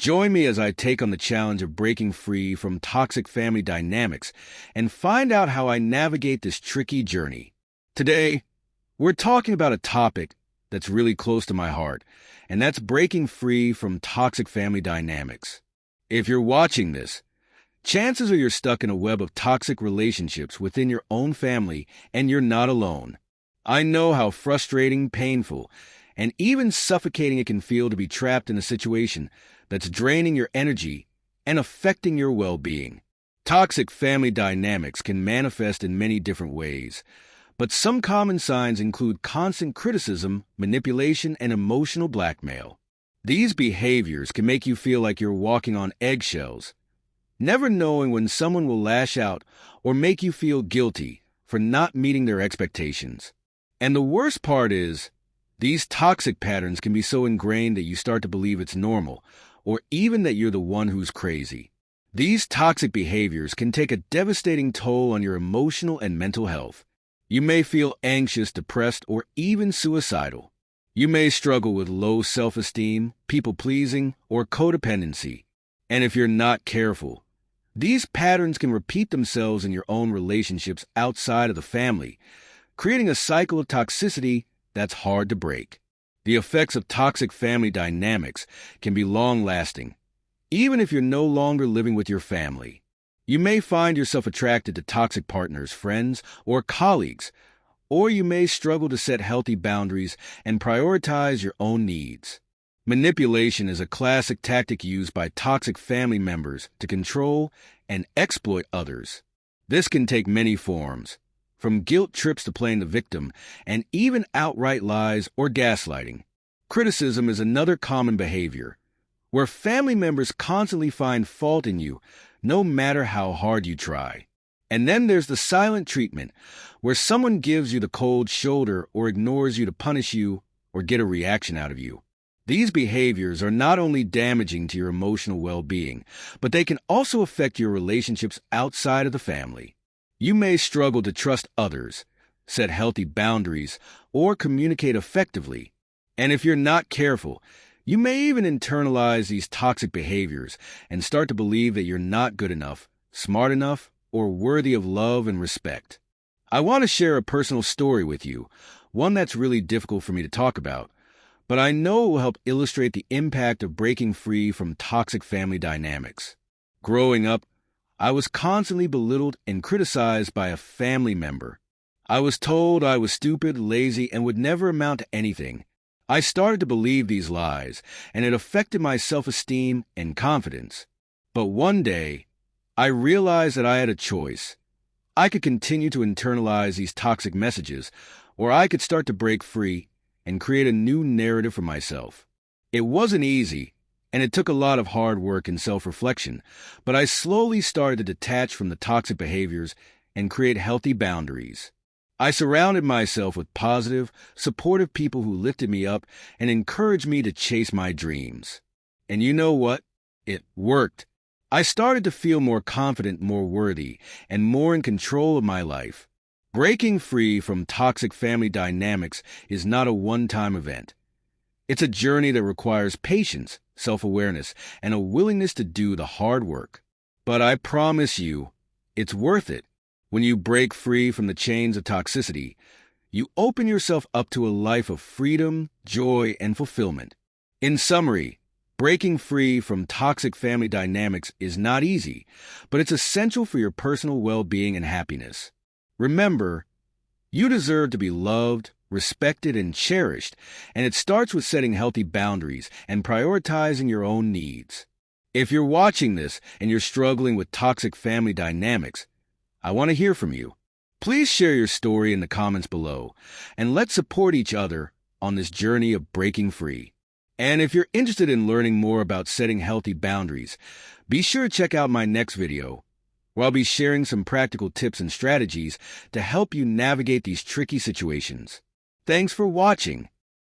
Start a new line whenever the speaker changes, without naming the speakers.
Join me as I take on the challenge of breaking free from toxic family dynamics and find out how I navigate this tricky journey. Today, we're talking about a topic that's really close to my heart, and that's breaking free from toxic family dynamics. If you're watching this, chances are you're stuck in a web of toxic relationships within your own family, and you're not alone. I know how frustrating, painful, and even suffocating it can feel to be trapped in a situation that's draining your energy and affecting your well-being. Toxic family dynamics can manifest in many different ways, but some common signs include constant criticism, manipulation, and emotional blackmail. These behaviors can make you feel like you're walking on eggshells, never knowing when someone will lash out or make you feel guilty for not meeting their expectations. And the worst part is, these toxic patterns can be so ingrained that you start to believe it's normal, or even that you're the one who's crazy. These toxic behaviors can take a devastating toll on your emotional and mental health. You may feel anxious, depressed, or even suicidal. You may struggle with low self-esteem, people-pleasing, or codependency. And if you're not careful, these patterns can repeat themselves in your own relationships outside of the family, creating a cycle of toxicity that's hard to break. The effects of toxic family dynamics can be long-lasting, even if you're no longer living with your family. You may find yourself attracted to toxic partners, friends, or colleagues, or you may struggle to set healthy boundaries and prioritize your own needs. Manipulation is a classic tactic used by toxic family members to control and exploit others. This can take many forms, from guilt trips to playing the victim, and even outright lies or gaslighting. Criticism is another common behavior, where family members constantly find fault in you, no matter how hard you try. And then there's the silent treatment, where someone gives you the cold shoulder or ignores you to punish you or get a reaction out of you. These behaviors are not only damaging to your emotional well-being, but they can also affect your relationships outside of the family. You may struggle to trust others, set healthy boundaries, or communicate effectively. And if you're not careful, you may even internalize these toxic behaviors and start to believe that you're not good enough, smart enough, or worthy of love and respect. I want to share a personal story with you, one that's really difficult for me to talk about, but I know it will help illustrate the impact of breaking free from toxic family dynamics. Growing up, I was constantly belittled and criticized by a family member. I was told I was stupid, lazy, and would never amount to anything. I started to believe these lies, and it affected my self-esteem and confidence. But one day, I realized that I had a choice. I could continue to internalize these toxic messages, or I could start to break free and create a new narrative for myself. It wasn't easy, and it took a lot of hard work and self-reflection, but I slowly started to detach from the toxic behaviors and create healthy boundaries. I surrounded myself with positive, supportive people who lifted me up and encouraged me to chase my dreams. And you know what? It worked. I started to feel more confident, more worthy, and more in control of my life. Breaking free from toxic family dynamics is not a one-time event. It's a journey that requires patience, self-awareness, and a willingness to do the hard work. But I promise you, it's worth it. When you break free from the chains of toxicity, you open yourself up to a life of freedom, joy, and fulfillment. In summary, breaking free from toxic family dynamics is not easy, but it's essential for your personal well-being and happiness. Remember, you deserve to be loved, respected, and cherished, and it starts with setting healthy boundaries and prioritizing your own needs. If you're watching this and you're struggling with toxic family dynamics, I want to hear from you. Please share your story in the comments below, and let's support each other on this journey of breaking free. And if you're interested in learning more about setting healthy boundaries, be sure to check out my next video, where I'll be sharing some practical tips and strategies to help you navigate these tricky situations. Thanks for watching.